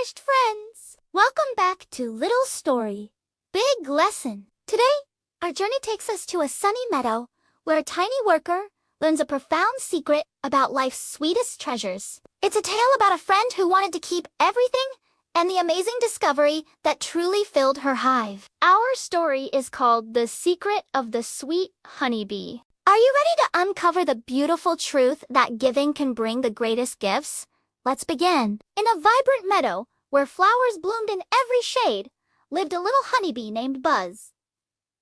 finished, friends! Welcome back to Little Story, Big Lesson. Today, our journey takes us to a sunny meadow where a tiny worker learns a profound secret about life's sweetest treasures. It's a tale about a friend who wanted to keep everything and the amazing discovery that truly filled her hive. Our story is called The Secret of the Sweet Honeybee. Are you ready to uncover the beautiful truth that giving can bring the greatest gifts? Let's begin. In a vibrant meadow, where flowers bloomed in every shade, lived a little honeybee named Buzz.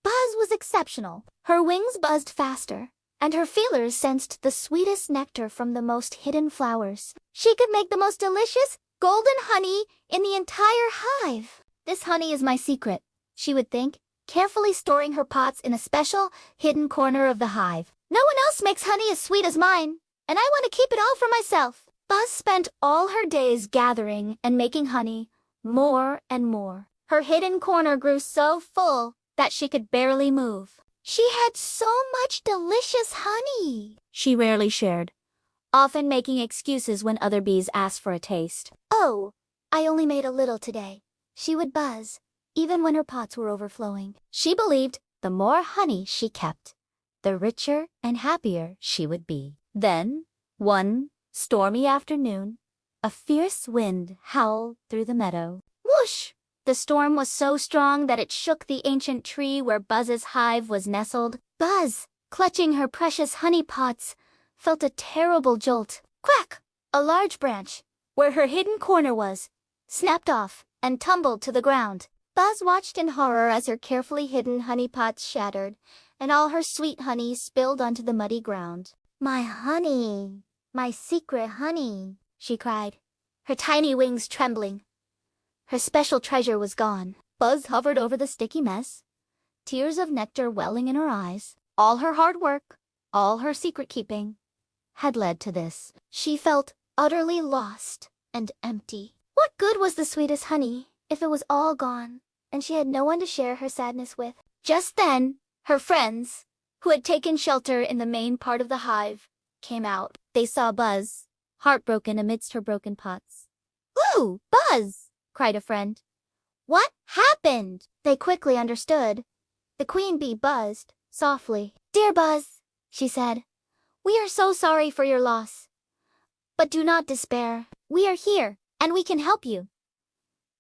Buzz was exceptional. Her wings buzzed faster, and her feelers sensed the sweetest nectar from the most hidden flowers. She could make the most delicious, golden honey in the entire hive. This honey is my secret, she would think, carefully storing her pots in a special, hidden corner of the hive. No one else makes honey as sweet as mine, and I want to keep it all for myself. Buzz spent all her days gathering and making honey, more and more. Her hidden corner grew so full that she could barely move. She had so much delicious honey she rarely shared, often making excuses when other bees asked for a taste. "Oh, I only made a little today," she would buzz, even when her pots were overflowing. She believed the more honey she kept, the richer and happier she would be. Then, one stormy afternoon, a fierce wind howled through the meadow. Whoosh! The storm was so strong that it shook the ancient tree where Buzz's hive was nestled. Buzz, clutching her precious honey pots, felt a terrible jolt. Quack! A large branch, where her hidden corner was, snapped off and tumbled to the ground. Buzz watched in horror as her carefully hidden honey pots shattered, and all her sweet honey spilled onto the muddy ground. "My honey! My secret honey!" she cried, her tiny wings trembling. Her special treasure was gone. Buzz hovered over the sticky mess, tears of nectar welling in her eyes. All her hard work, all her secret-keeping, had led to this. She felt utterly lost and empty. What good was the sweetest honey if it was all gone, and she had no one to share her sadness with? Just then, her friends, who had taken shelter in the main part of the hive, came out. They saw Buzz, heartbroken amidst her broken pots. "Ooh, Buzz!" cried a friend. "What happened?" They quickly understood. The queen bee buzzed softly. "Dear Buzz," she said, "we are so sorry for your loss. But do not despair. We are here, and we can help you."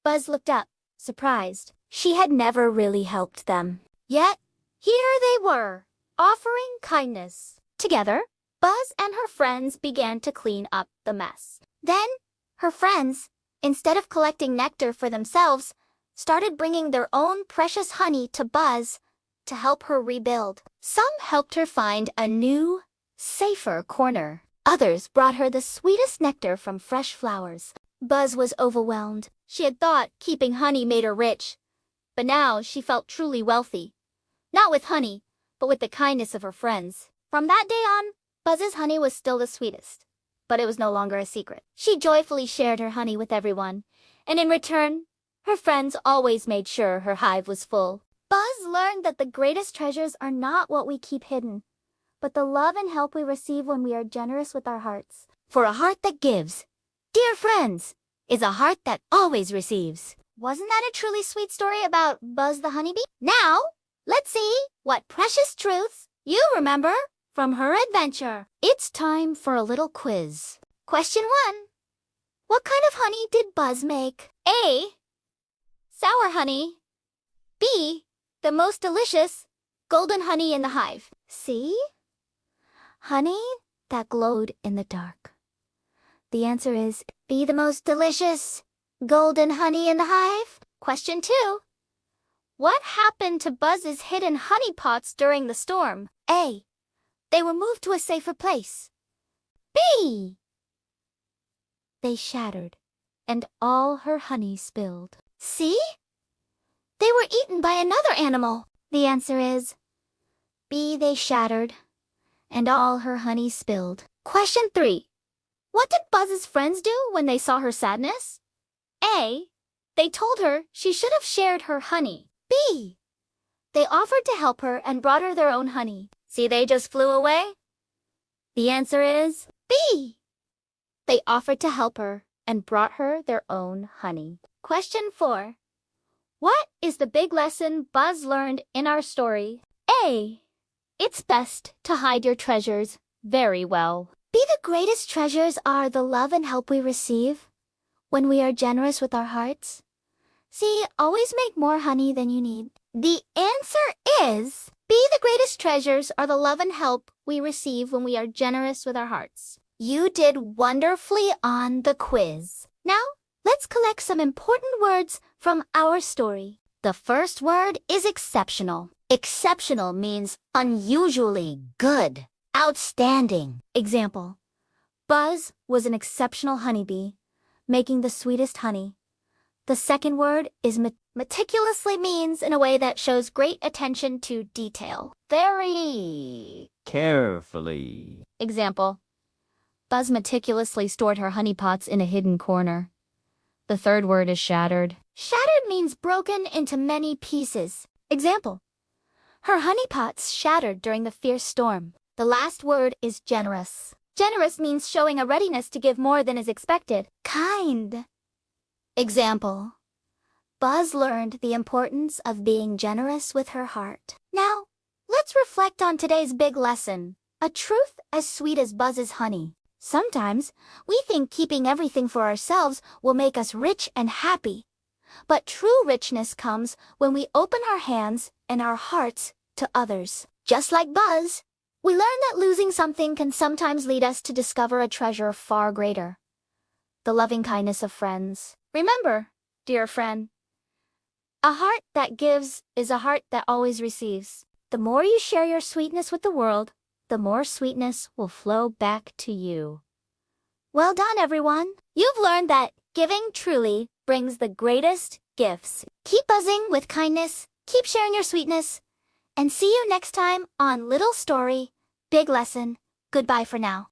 Buzz looked up, surprised. She had never really helped them. Yet, here they were, offering kindness. Together, Buzz and her friends began to clean up the mess. Then, her friends, instead of collecting nectar for themselves, started bringing their own precious honey to Buzz to help her rebuild. Some helped her find a new, safer corner. Others brought her the sweetest nectar from fresh flowers. Buzz was overwhelmed. She had thought keeping honey made her rich, but now she felt truly wealthy. Not with honey, but with the kindness of her friends. From that day on, Buzz's honey was still the sweetest, but it was no longer a secret. She joyfully shared her honey with everyone, and in return, her friends always made sure her hive was full. Buzz learned that the greatest treasures are not what we keep hidden, but the love and help we receive when we are generous with our hearts. For a heart that gives, dear friends, is a heart that always receives. Wasn't that a truly sweet story about Buzz the honeybee? Now, let's see what precious truths you remember from her adventure. It's time for a little quiz. Question 1. What kind of honey did Buzz make? A. Sour honey. B. The most delicious, golden honey in the hive. C. Honey that glowed in the dark. The answer is B. The most delicious, golden honey in the hive. Question 2. What happened to Buzz's hidden honey pots during the storm? A. They were moved to a safer place. B. They shattered, and all her honey spilled. C. They were eaten by another animal. The answer is B. They shattered, and all her honey spilled. Question 3. What did Buzz's friends do when they saw her sadness? A. They told her she should have shared her honey. B. They offered to help her and brought her their own honey. See, they just flew away? The answer is B. They offered to help her and brought her their own honey. Question 4. What is the big lesson Buzz learned in our story? A. It's best to hide your treasures very well. B. The greatest treasures are the love and help we receive when we are generous with our hearts. C. Always make more honey than you need. The answer is B. The greatest treasures are the love and help we receive when we are generous with our hearts. You did wonderfully on the quiz. Now, let's collect some important words from our story. The first word is exceptional. Exceptional means unusually good, outstanding. Example: Buzz was an exceptional honeybee, making the sweetest honey. The second word is meticulously means in a way that shows great attention to detail. Very carefully. Example: Buzz meticulously stored her honey pots in a hidden corner. The third word is shattered. Shattered means broken into many pieces. Example: her honey pots shattered during the fierce storm. The last word is generous. Generous means showing a readiness to give more than is expected. Kind. Example: Buzz learned the importance of being generous with her heart. Now, let's reflect on today's big lesson. A truth as sweet as Buzz's honey. Sometimes, we think keeping everything for ourselves will make us rich and happy. But true richness comes when we open our hands and our hearts to others. Just like Buzz, we learn that losing something can sometimes lead us to discover a treasure far greater: the loving kindness of friends. Remember, dear friend, a heart that gives is a heart that always receives. The more you share your sweetness with the world, the more sweetness will flow back to you. Well done, everyone. You've learned that giving truly brings the greatest gifts. Keep buzzing with kindness, keep sharing your sweetness, and see you next time on Little Story, Big Lesson. Goodbye for now.